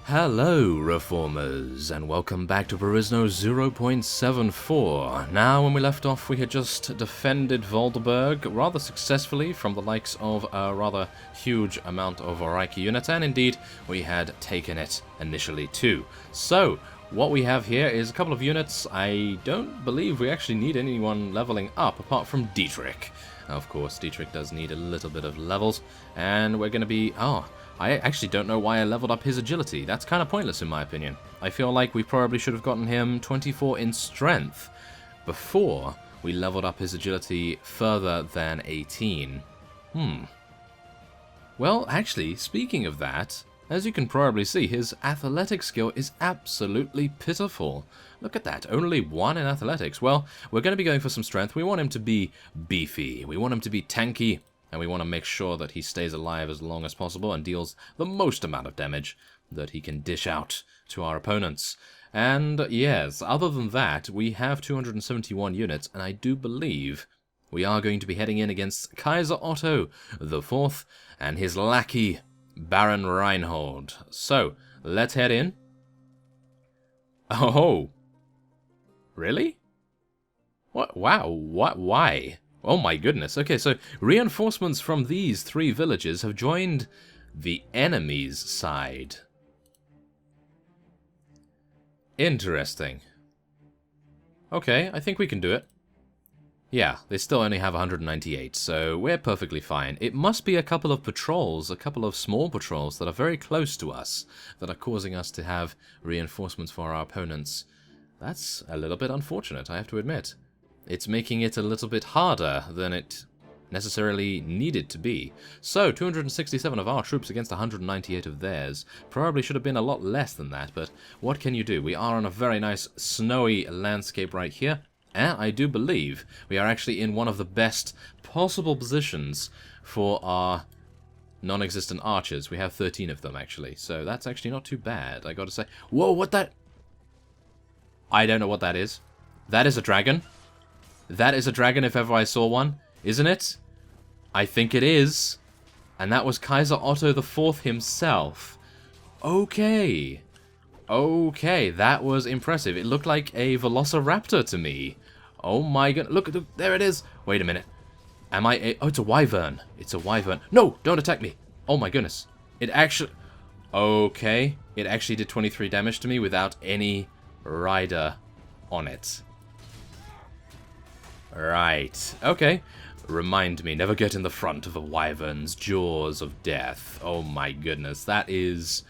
Hello, Reformers, and welcome back to Perisno 0.74. Now, when we left off, we had just defended Volderberg rather successfully from the likes of a rather huge amount of Reiki units, and indeed, we had taken it initially too. So, what we have here is a couple of units. I don't believe we actually need anyone leveling up apart from Dietrich. Of course, Dietrich does need a little bit of levels, and we're going to be... I actually don't know why I leveled up his agility. That's kind of pointless in my opinion. I feel like we probably should have gotten him 24 in strength before we leveled up his agility further than 18. Well, actually, speaking of that, as you can probably see, his athletic skill is absolutely pitiful. Look at that, only 1 in athletics. Well, we're going to be going for some strength. We want him to be beefy. We want him to be tanky. And we want to make sure that he stays alive as long as possible and deals the most amount of damage that he can dish out to our opponents. And yes, other than that, we have 271 units, and I do believe we are going to be heading in against Kaiser Otto IV and his lackey, Baron Reinhold. So, let's head in. Oh. Really? What? Wow, what? Why? Oh my goodness. Okay, so reinforcements from these 3 villages have joined the enemy's side. Interesting. Okay, I think we can do it. Yeah, they still only have 198, so we're perfectly fine. It must be a couple of patrols, a couple of small patrols that are very close to us, that are causing us to have reinforcements for our opponents. That's a little bit unfortunate, I have to admit. It's making it a little bit harder than it necessarily needed to be. So, 267 of our troops against 198 of theirs. Probably should have been a lot less than that, but what can you do? We are on a very nice snowy landscape right here, and I do believe we are actually in one of the best possible positions for our non-existent archers. We have 13 of them, actually, so that's actually not too bad, I gotta say. Whoa, what that... I don't know what that is. That is a dragon. That is a dragon if ever I saw one, isn't it? I think it is. And that was Kaiser Otto IV himself. Okay. Okay, that was impressive. It looked like a velociraptor to me. Oh my god. Look, there it is. Wait a minute. Am I a... Oh, it's a wyvern. It's a wyvern. No, don't attack me. Oh my goodness. It actually... Okay. It actually did 23 damage to me without any rider on it. Right. Okay. Remind me, never get in the front of a wyvern's jaws of death. Oh my goodness. That is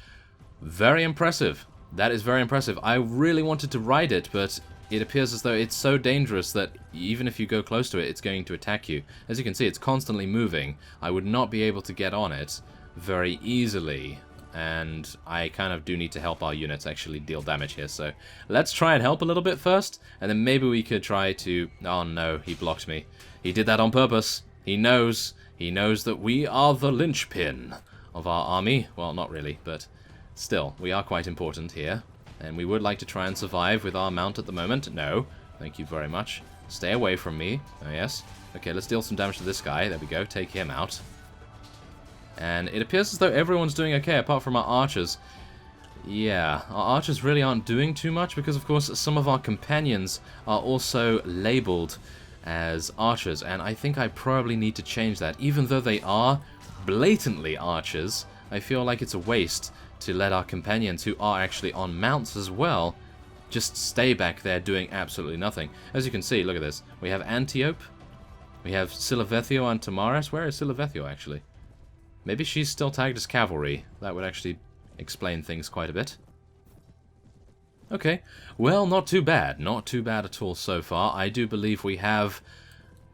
very impressive. That is very impressive. I really wanted to ride it, but it appears as though it's so dangerous that even if you go close to it, it's going to attack you. As you can see, it's constantly moving. I would not be able to get on it very easily. And I kind of do need to help our units actually deal damage here, so let's try and help a little bit first, and then maybe we could try to... Oh no, he blocked me. He did that on purpose. He knows that we are the linchpin of our army. Well, not really, but still, we are quite important here, and we would like to try and survive with our mount at the moment. No, thank you very much. Stay away from me. Oh yes. Okay, let's deal some damage to this guy. There we go, take him out. And it appears as though everyone's doing okay, apart from our archers. Yeah, our archers really aren't doing too much, because of course some of our companions are also labeled as archers, and I think I probably need to change that. Even though they are blatantly archers, I feel like it's a waste to let our companions, who are actually on mounts as well, just stay back there doing absolutely nothing. As you can see, look at this. We have Antiope, we have Silvetio and Tamaris. Where is Silvetio, actually? Maybe she's still tagged as cavalry. That would actually explain things quite a bit. Okay, well, not too bad. Not too bad at all so far. I do believe we have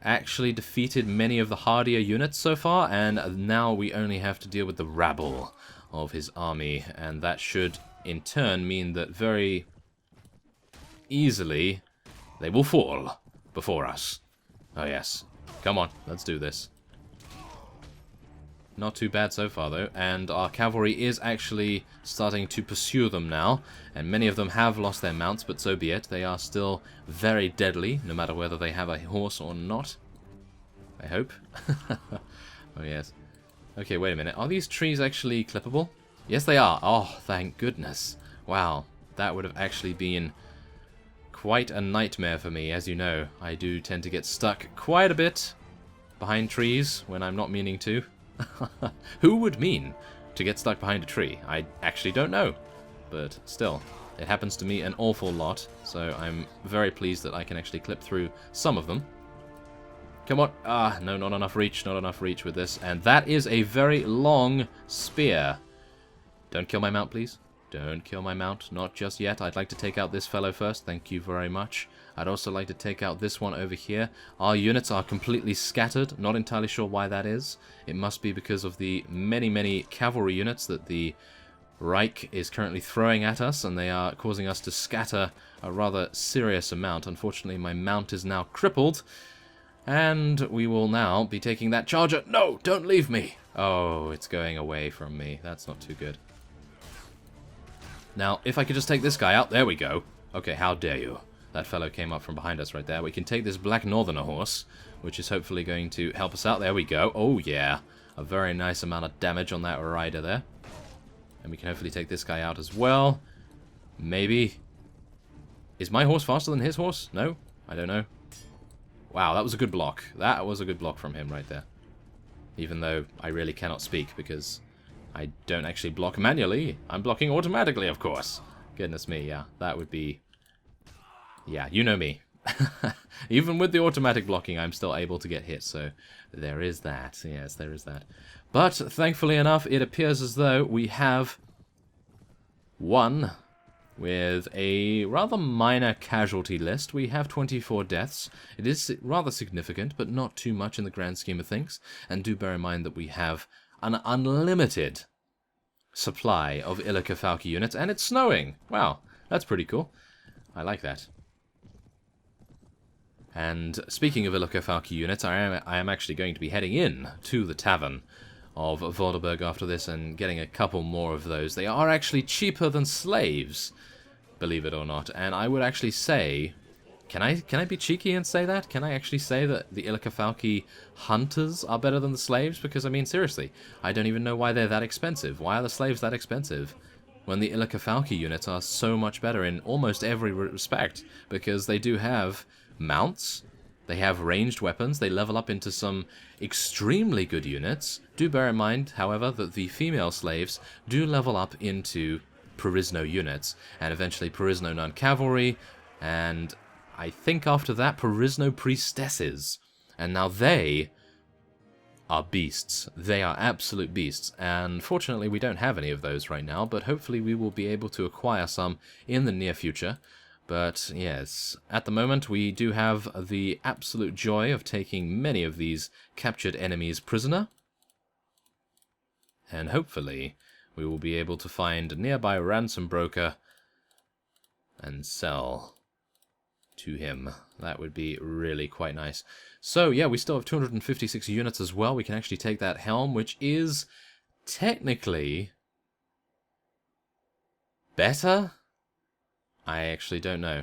actually defeated many of the hardier units so far, and now we only have to deal with the rabble of his army, and that should, in turn, mean that very easily they will fall before us. Oh yes. Come on, let's do this. Not too bad so far, though, and our cavalry is actually starting to pursue them now, and many of them have lost their mounts, but so be it. They are still very deadly, no matter whether they have a horse or not. I hope. Oh, yes. Okay, wait a minute. Are these trees actually clippable? Yes, they are. Oh, thank goodness. Wow, that would have actually been quite a nightmare for me. As you know, I do tend to get stuck quite a bit behind trees when I'm not meaning to. Who would mean to get stuck behind a tree? I actually don't know. But still, it happens to me an awful lot, so I'm very pleased that I can actually clip through some of them. Come on. Ah, no, not enough reach, not enough reach with this. And that is a very long spear. Don't kill my mount, please. Don't kill my mount. Not just yet. I'd like to take out this fellow first. Thank you very much. I'd also like to take out this one over here. Our units are completely scattered. Not entirely sure why that is. It must be because of the many, many cavalry units that the Reich is currently throwing at us, and they are causing us to scatter a rather serious amount. Unfortunately, my mount is now crippled, and we will now be taking that charger. No, don't leave me! Oh, it's going away from me. That's not too good. Now, if I could just take this guy out. There we go. Okay, how dare you. That fellow came up from behind us right there. We can take this Black Northerner horse, which is hopefully going to help us out. There we go. Oh, yeah. A very nice amount of damage on that rider there. And we can hopefully take this guy out as well. Maybe. Is my horse faster than his horse? No? I don't know. Wow, that was a good block. That was a good block from him right there. Even though I really cannot speak because I don't actually block manually. I'm blocking automatically, of course. Goodness me, yeah. That would be... Yeah, you know me. Even with the automatic blocking, I'm still able to get hit, so there is that. Yes, there is that. But, thankfully enough, it appears as though we have won with a rather minor casualty list. We have 24 deaths. It is rather significant, but not too much in the grand scheme of things. And do bear in mind that we have an unlimited supply of Illica units, and it's snowing. Wow, that's pretty cool. I like that. And speaking of Illica units, I am actually going to be heading in to the tavern of Vorderberg after this and getting a couple more of those. They are actually cheaper than slaves, believe it or not. And I would actually say, can I be cheeky and say that? Can I actually say that the Illica hunters are better than the slaves? Because, I mean, seriously, I don't even know why they're that expensive. Why are the slaves that expensive when the Illica units are so much better in almost every respect? Because they do have mounts, they have ranged weapons, they level up into some extremely good units. Do bear in mind, however, that the female slaves do level up into Perisno units, and eventually Perisno non-cavalry, and I think after that Perisno priestesses. And now they are beasts. They are absolute beasts, and fortunately we don't have any of those right now, but hopefully we will be able to acquire some in the near future. But yes, at the moment we do have the absolute joy of taking many of these captured enemies prisoner. And hopefully we will be able to find a nearby ransom broker and sell to him. That would be really quite nice. So yeah, we still have 256 units as well. We can actually take that helm, which is technically better? I actually don't know.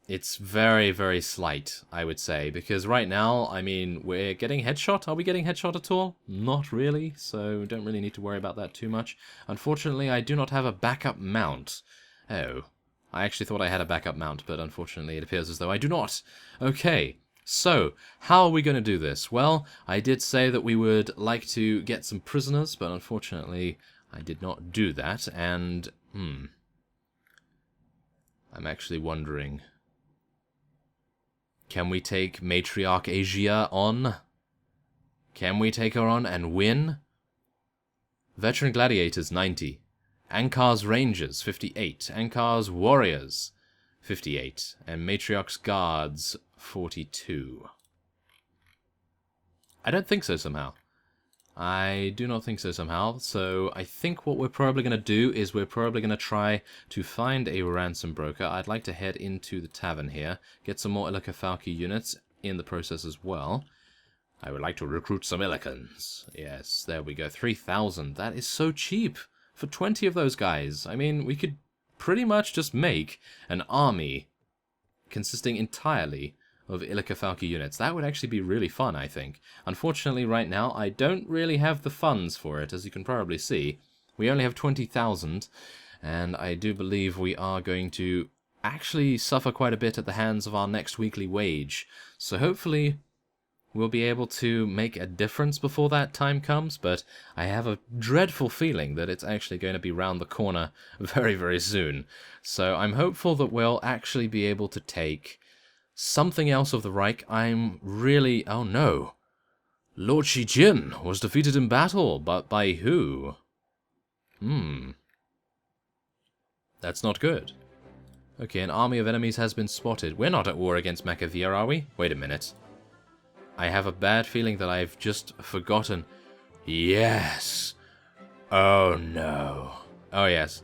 It's very, very slight, I would say, because right now, I mean, we're getting headshot. Are we getting headshot at all? Not really, so don't really need to worry about that too much. Unfortunately, I do not have a backup mount. Oh, I actually thought I had a backup mount, but unfortunately it appears as though I do not. Okay, so, how are we going to do this? Well, I did say that we would like to get some prisoners, but unfortunately I did not do that, and, I'm actually wondering, can we take Matriarch Asia on? Can we take her on and win? Veteran Gladiators, 90. Ankar's Rangers, 58. Ankar's Warriors, 58. And Matriarch's Guards, 42. I don't think so somehow. I do not think so somehow, so I think what we're probably going to do is we're probably going to try to find a ransom broker. I'd like to head into the tavern here, get some more Illica units in the process as well. I would like to recruit some Illicans. Yes, there we go, 3,000. That is so cheap for 20 of those guys. I mean, we could pretty much just make an army consisting entirely of Illica units. That would actually be really fun, I think. Unfortunately, right now, I don't really have the funds for it, as you can probably see. We only have 20,000, and I do believe we are going to actually suffer quite a bit at the hands of our next weekly wage. So hopefully we'll be able to make a difference before that time comes, but I have a dreadful feeling that it's actually going to be round the corner very, very soon. So I'm hopeful that we'll actually be able to take something else of the Reich. I'm really... Oh no! Lord Shijin was defeated in battle, but by who? That's not good. Okay, an army of enemies has been spotted. We're not at war against Macavia, are we? Wait a minute. I have a bad feeling that I've just forgotten. Yes! Oh no. Oh yes.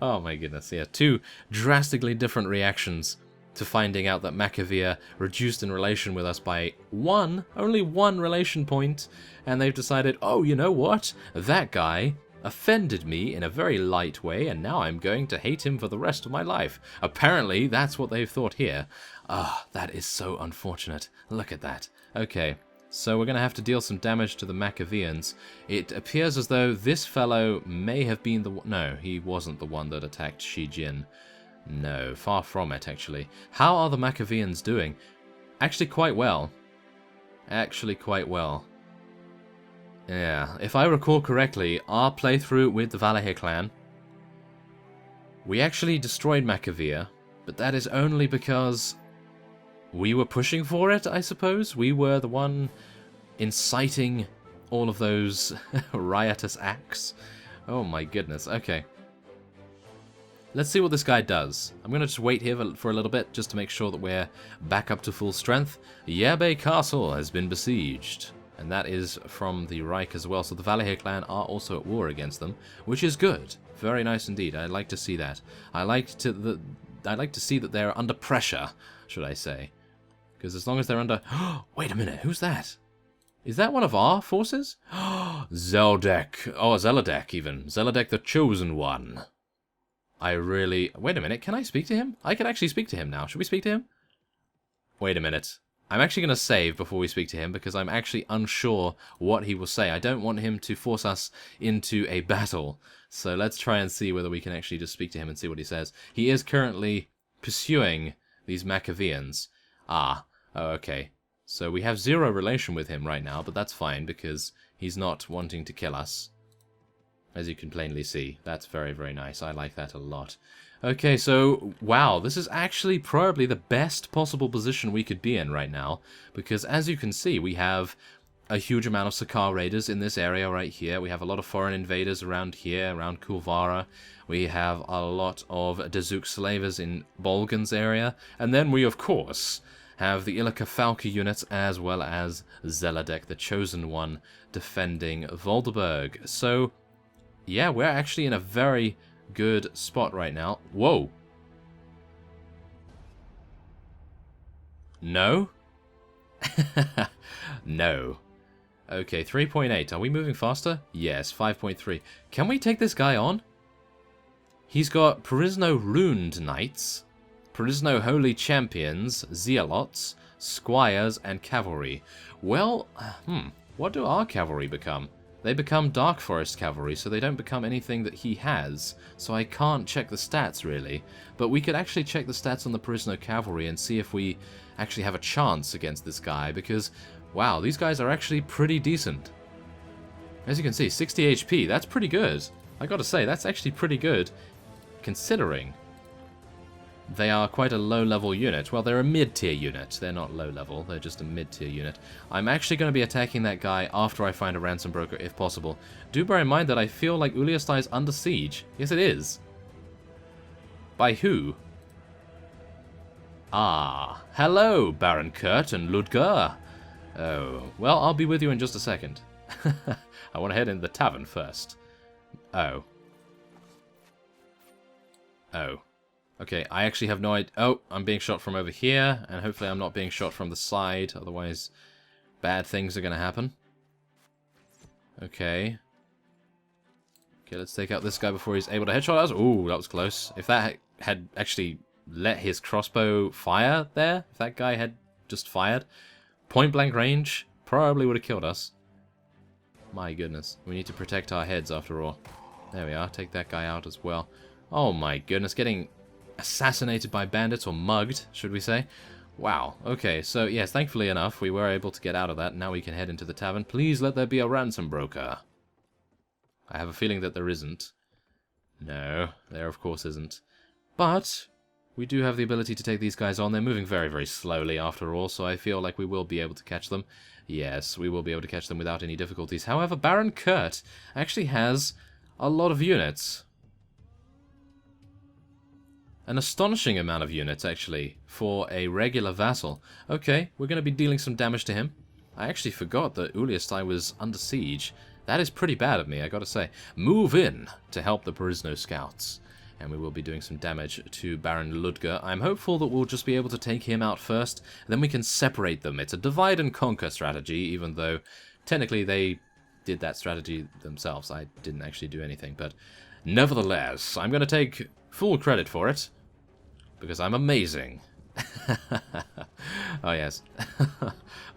Oh my goodness, yeah. Two drastically different reactions to finding out that Macavia reduced in relation with us by only one relation point, and they've decided, oh, you know what? That guy offended me in a very light way, and now I'm going to hate him for the rest of my life. Apparently, that's what they've thought here. Ah, that is so unfortunate. Look at that. Okay, so we're going to have to deal some damage to the Macavians. It appears as though this fellow may have been the one... No, he wasn't the one that attacked Shijin. No, far from it, actually. How are the Macavians doing? Actually quite well. Actually quite well. Yeah, if I recall correctly, our playthrough with the Valahir clan, we actually destroyed Macavia, but that is only because we were pushing for it, I suppose. We were the one inciting all of those riotous acts. Oh my goodness, okay. Let's see what this guy does. I'm going to just wait here for a little bit, just to make sure that we're back up to full strength. Yabe Castle has been besieged. And that is from the Reich as well. So the Valahir clan are also at war against them, which is good. Very nice indeed. I'd like to see that. I'd like to see that they're under pressure, should I say. Because as long as they're under... Wait a minute, who's that? Is that one of our forces? Zeldek. Oh, Zeladek even. Zeladek the Chosen One. I really... Wait a minute, can I speak to him? I can actually speak to him now. Should we speak to him? Wait a minute. I'm actually going to save before we speak to him, because I'm actually unsure what he will say. I don't want him to force us into a battle. So let's try and see whether we can actually just speak to him and see what he says. He is currently pursuing these Macavians. Ah, oh, okay. So we have zero relation with him right now, but that's fine, because he's not wanting to kill us. As you can plainly see. That's very, very nice. I like that a lot. Okay, so, wow, this is actually probably the best possible position we could be in right now, because as you can see, we have a huge amount of Sakar raiders in this area right here. We have a lot of foreign invaders around here, around Kulvara. We have a lot of Dazuk slavers in Bolgan's area, and then we, of course, have the Ilika Falke units, as well as Zeladek, the Chosen One, defending Volderberg. So, yeah, we're actually in a very good spot right now. Whoa. No? No. Okay, 3.8. Are we moving faster? Yes, 5.3. Can we take this guy on? He's got Perisno Ruined Knights, Perisno Holy Champions, Zealots, Squires, and Cavalry. Well, what do our cavalry become? They become Dark Forest Cavalry, so they don't become anything that he has, so I can't check the stats, really. But we could actually check the stats on the Perisno Cavalry and see if we actually have a chance against this guy, because, wow, these guys are actually pretty decent. As you can see, 60 HP, that's pretty good. I gotta say, that's actually pretty good, considering they are quite a low-level unit. Well, they're a mid-tier unit. They're not low-level. They're just a mid-tier unit. I'm actually going to be attacking that guy after I find a ransom broker, if possible. Do bear in mind that I feel like Uliastai is under siege. Yes, it is. By who? Ah. Hello, Baron Kurt and Ludger. Oh. Well, I'll be with you in just a second. I want to head into the tavern first. Oh. Oh. Okay, I actually have no idea. Oh, I'm being shot from over here, and hopefully I'm not being shot from the side, otherwise bad things are going to happen. Okay. Okay, let's take out this guy before he's able to headshot us. Ooh, that was close. If that had actually let his crossbow fire there, if that guy had just fired, point blank range, probably would have killed us. My goodness. We need to protect our heads after all. There we are. Take that guy out as well. Oh my goodness. Getting assassinated by bandits, or mugged, should we say. Wow. Okay, so yes, thankfully enough, we were able to get out of that. Now we can head into the tavern. Please let there be a ransom broker. I have a feeling that there isn't. No, there of course isn't. But we do have the ability to take these guys on. They're moving very, very slowly after all, so I feel like we will be able to catch them. Yes, we will be able to catch them without any difficulties. However, Baron Kurt actually has a lot of units. An astonishing amount of units, actually, for a regular vassal. Okay, we're going to be dealing some damage to him. I actually forgot that Uliastai was under siege. That is pretty bad of me, I gotta say. Move in to help the Perisno scouts. And we will be doing some damage to Baron Ludger. I'm hopeful that we'll just be able to take him out first, then we can separate them. It's a divide and conquer strategy, even though technically they did that strategy themselves. I didn't actually do anything, but nevertheless, I'm gonna take full credit for it, because I'm amazing. Oh, yes.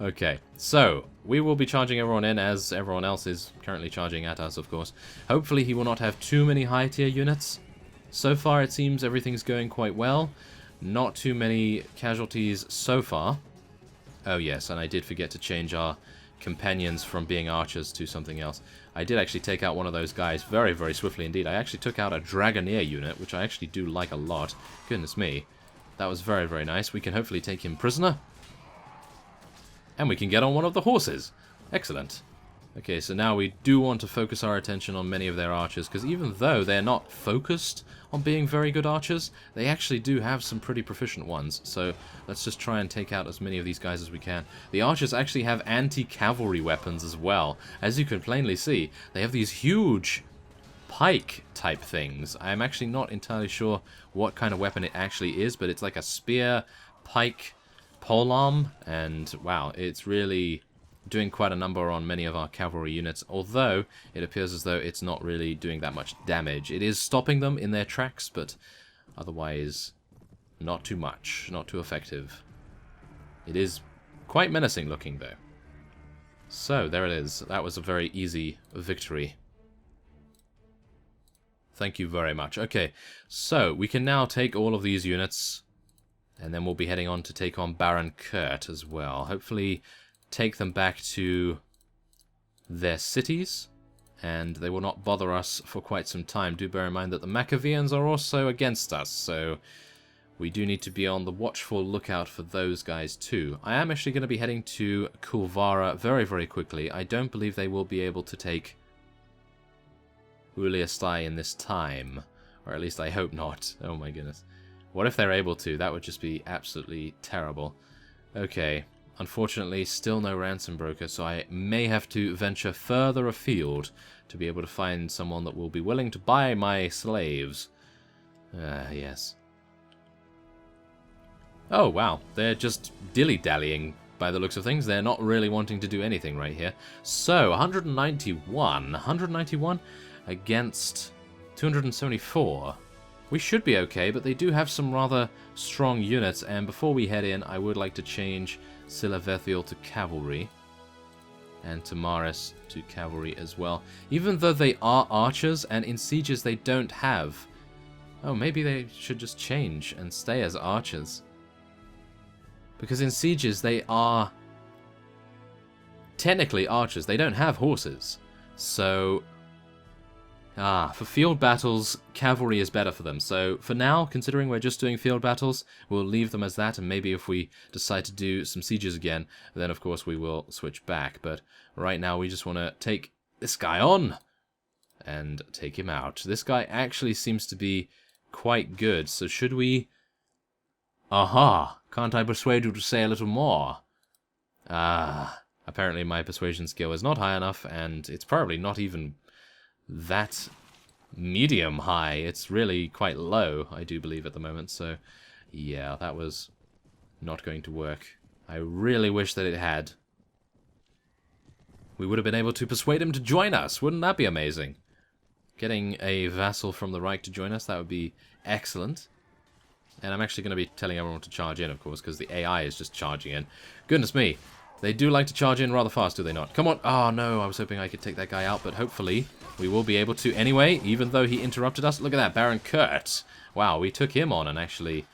Okay, so we will be charging everyone in as everyone else is currently charging at us, of course. Hopefully he will not have too many high-tier units. So far, it seems everything's going quite well. Not too many casualties so far. Oh, yes, and I did forget to change our companions from being archers to something else. I did actually take out one of those guys very, very swiftly indeed. I actually took out a Dragoneer unit, which I actually do like a lot. Goodness me. That was very, very nice. We can hopefully take him prisoner. And we can get on one of the horses. Excellent. Okay, so now we do want to focus our attention on many of their archers, because even though they're not focused on being very good archers, they actually do have some pretty proficient ones. So let's just try and take out as many of these guys as we can. The archers actually have anti-cavalry weapons as well. As you can plainly see, they have these huge pike-type things. I'm actually not entirely sure what kind of weapon it actually is, but it's like a spear, pike, polearm, and wow, it's really doing quite a number on many of our cavalry units, although it appears as though it's not really doing that much damage. It is stopping them in their tracks, but otherwise not too much, not too effective. It is quite menacing looking, though. So, there it is. That was a very easy victory. Thank you very much. Okay, so we can now take all of these units, and then we'll be heading on to take on Baron Kurt as well. Hopefully take them back to their cities, and they will not bother us for quite some time. Do bear in mind that the Maccabeans are also against us, so we do need to be on the watchful lookout for those guys too. I am actually going to be heading to Kulvara very, very quickly. I don't believe they will be able to take Uliastai in this time, or at least I hope not. Oh my goodness. What if they're able to? That would just be absolutely terrible. Okay, unfortunately still no ransom broker, so I may have to venture further afield to be able to find someone that will be willing to buy my slaves. Yes. Oh wow, they're just dilly-dallying by the looks of things. They're not really wanting to do anything right here. So, 191 against 274. We should be okay, but they do have some rather strong units, and before we head in, I would like to change Silavethiel to cavalry, and Tamaris to cavalry as well. Even though they are archers, and in sieges they don't have... Oh, maybe they should just change and stay as archers. Because in sieges they are technically archers. They don't have horses. So... for field battles, cavalry is better for them. So, for now, considering we're just doing field battles, we'll leave them as that, and maybe if we decide to do some sieges again, then of course we will switch back. But right now we just want to take this guy on and take him out. This guy actually seems to be quite good, so should we... Aha! Can't I persuade you to say a little more? Apparently my persuasion skill is not high enough, and it's probably not even that medium high. It's really quite low, I do believe, at the moment. So, yeah, that was not going to work. I really wish that it had. We would have been able to persuade him to join us. Wouldn't that be amazing? Getting a vassal from the Reich to join us, that would be excellent. And I'm actually going to be telling everyone to charge in, of course, because the AI is just charging in. Goodness me. They do like to charge in rather fast, do they not? Come on. Oh, no. I was hoping I could take that guy out, but hopefully we will be able to anyway, even though he interrupted us. Look at that. Baron Kurt. Wow, we took him on and actually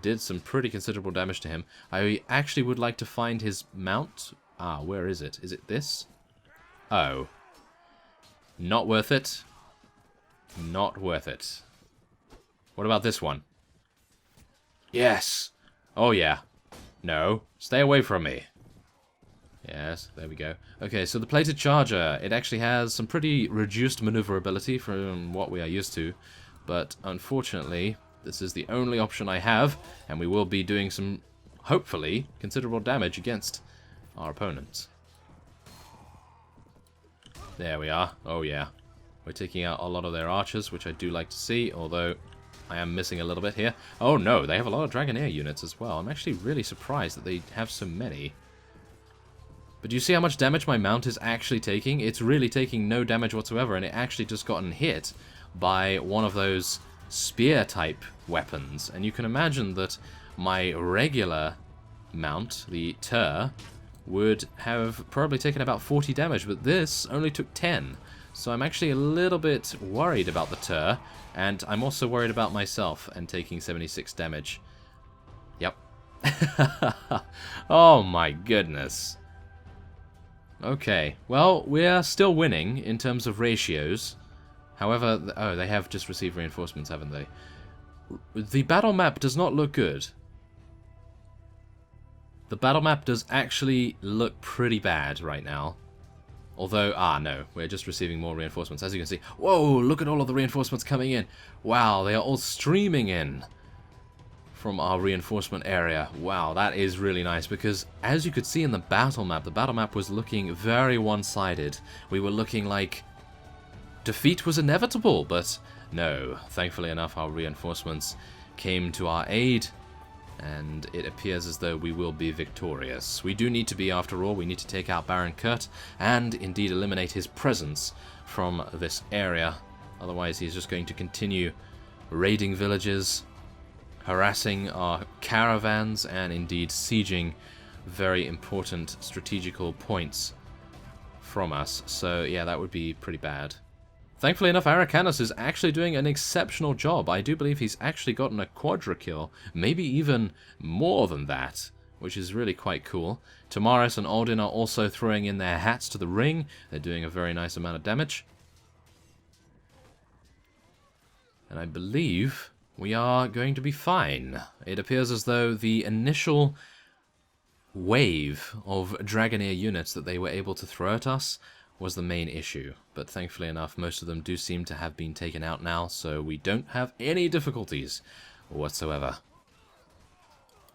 did some pretty considerable damage to him. I actually would like to find his mount. Ah, where is it? Is it this? Oh. Not worth it. Not worth it. What about this one? Yes. Oh, yeah. No. Stay away from me. Yes, there we go. Okay, so the plated charger, it actually has some pretty reduced maneuverability from what we are used to, but unfortunately, this is the only option I have, and we will be doing some, hopefully, considerable damage against our opponents. There we are. Oh yeah. We're taking out a lot of their archers, which I do like to see, although I am missing a little bit here. Oh no, they have a lot of Dragonair units as well. I'm actually really surprised that they have so many. But do you see how much damage my mount is actually taking? It's really taking no damage whatsoever, and it actually just gotten hit by one of those spear-type weapons. And you can imagine that my regular mount, the Tur, would have probably taken about 40 damage, but this only took 10. So I'm actually a little bit worried about the Tur, and I'm also worried about myself and taking 76 damage. Yep. Oh my goodness. Okay, well, we're still winning in terms of ratios. However, oh, they have just received reinforcements, haven't they? The battle map does not look good. The battle map does actually look pretty bad right now. Although, no, we're just receiving more reinforcements. As you can see, whoa, look at all of the reinforcements coming in. Wow, they are all streaming in from our reinforcement area. Wow, that is really nice, because as you could see in the battle map was looking very one-sided. We were looking like defeat was inevitable, but no. Thankfully enough, our reinforcements came to our aid, and it appears as though we will be victorious. We do need to be, after all. We need to take out Baron Kurt, and indeed eliminate his presence from this area. Otherwise, he's just going to continue raiding villages, harassing our caravans, and indeed sieging very important strategical points from us. So yeah, that would be pretty bad. Thankfully enough, Arakanus is actually doing an exceptional job. I do believe he's actually gotten a quadra kill, maybe even more than that, which is really quite cool. Tamaris and Odin are also throwing in their hats to the ring. They're doing a very nice amount of damage. And I believe we are going to be fine. It appears as though the initial wave of Dragonair units that they were able to throw at us was the main issue. But thankfully enough, most of them do seem to have been taken out now, so we don't have any difficulties whatsoever.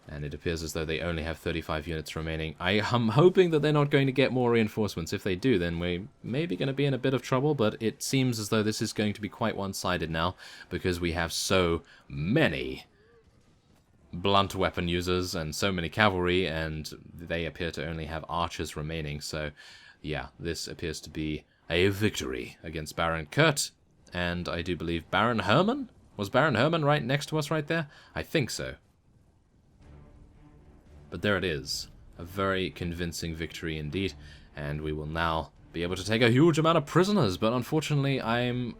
And it appears as though they only have 35 units remaining. I am hoping that they're not going to get more reinforcements. If they do, then we're maybe going to be in a bit of trouble, but it seems as though this is going to be quite one-sided now, because we have so many blunt weapon users and so many cavalry, and they appear to only have archers remaining. So yeah, this appears to be a victory against Baron Kurt, and I do believe Baron Herman? Was Baron Herman right next to us right there? I think so. But there it is. A very convincing victory indeed, and we will now be able to take a huge amount of prisoners, but unfortunately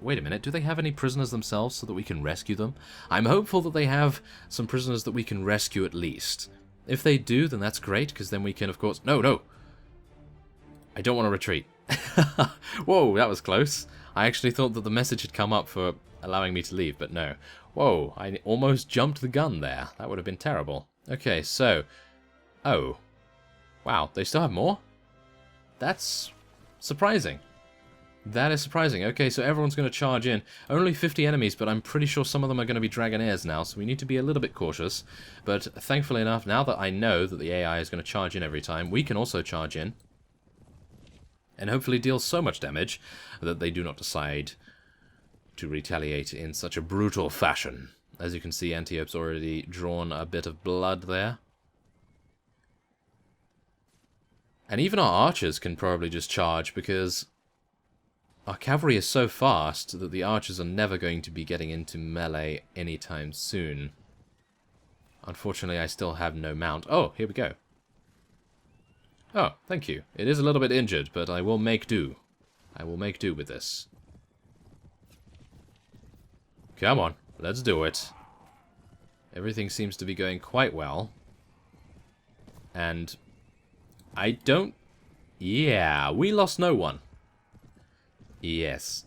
wait a minute, do they have any prisoners themselves so that we can rescue them? I'm hopeful that they have some prisoners that we can rescue at least. If they do, then that's great, because then we can, of course... No! I don't want to retreat. Whoa, that was close. I actually thought that the message had come up for allowing me to leave, but no. Whoa, I almost jumped the gun there. That would have been terrible. Okay, so... Oh. Wow, they still have more? That's surprising. That is surprising. Okay, so everyone's going to charge in. Only 50 enemies, but I'm pretty sure some of them are going to be Dragonairs now, so we need to be a little bit cautious. But thankfully enough, now that I know that the AI is going to charge in every time, we can also charge in. And hopefully deal so much damage that they do not decide to retaliate in such a brutal fashion. As you can see, Antiope's already drawn a bit of blood there. And even our archers can probably just charge, because our cavalry is so fast that the archers are never going to be getting into melee anytime soon. Unfortunately, I still have no mount. Oh, here we go. Oh, thank you. It is a little bit injured, but I will make do. I will make do with this. Come on, let's do it. Everything seems to be going quite well. And I don't... Yeah, we lost no one. Yes.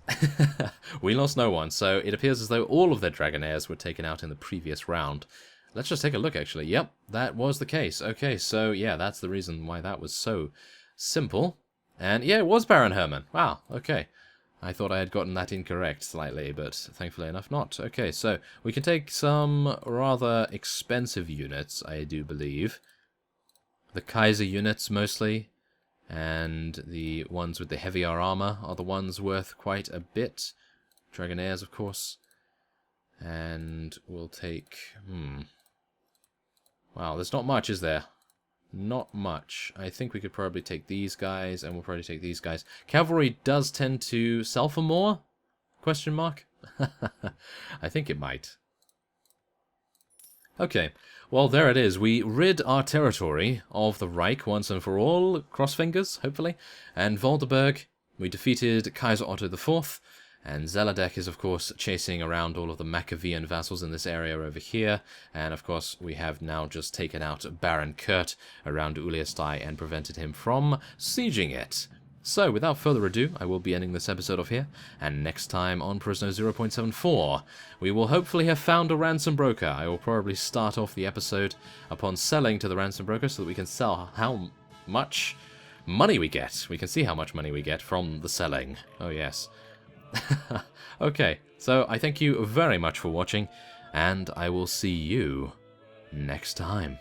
We lost no one, so it appears as though all of their Dragonaires were taken out in the previous round. Let's just take a look, actually. Yep, that was the case. Okay, so yeah, that's the reason why that was so simple. And yeah, it was Baron Herman. Wow, okay. I thought I had gotten that incorrect slightly, but thankfully enough not. Okay, so we can take some rather expensive units, I do believe. The Kaiser units, mostly. And the ones with the heavier armor are the ones worth quite a bit. Dragonaires, of course. And we'll take... Wow, there's not much, is there? Not much. I think we could probably take these guys, and we'll probably take these guys. Cavalry does tend to sell for more? Question mark? I think it might. Okay, well, there it is. We rid our territory of the Reich once and for all. Cross fingers, hopefully. And Waldenburg, we defeated Kaiser Otto IV. And Zeladek is, of course, chasing around all of the Maccabean vassals in this area over here. And, of course, we have now just taken out Baron Kurt around Uliastai and prevented him from sieging it. So, without further ado, I will be ending this episode off here, and next time on Perisno 0.74, we will hopefully have found a ransom broker. I will probably start off the episode upon selling to the ransom broker so that we can sell how much money we get. We can see how much money we get from the selling. Oh, yes. Okay, so I thank you very much for watching, and I will see you next time.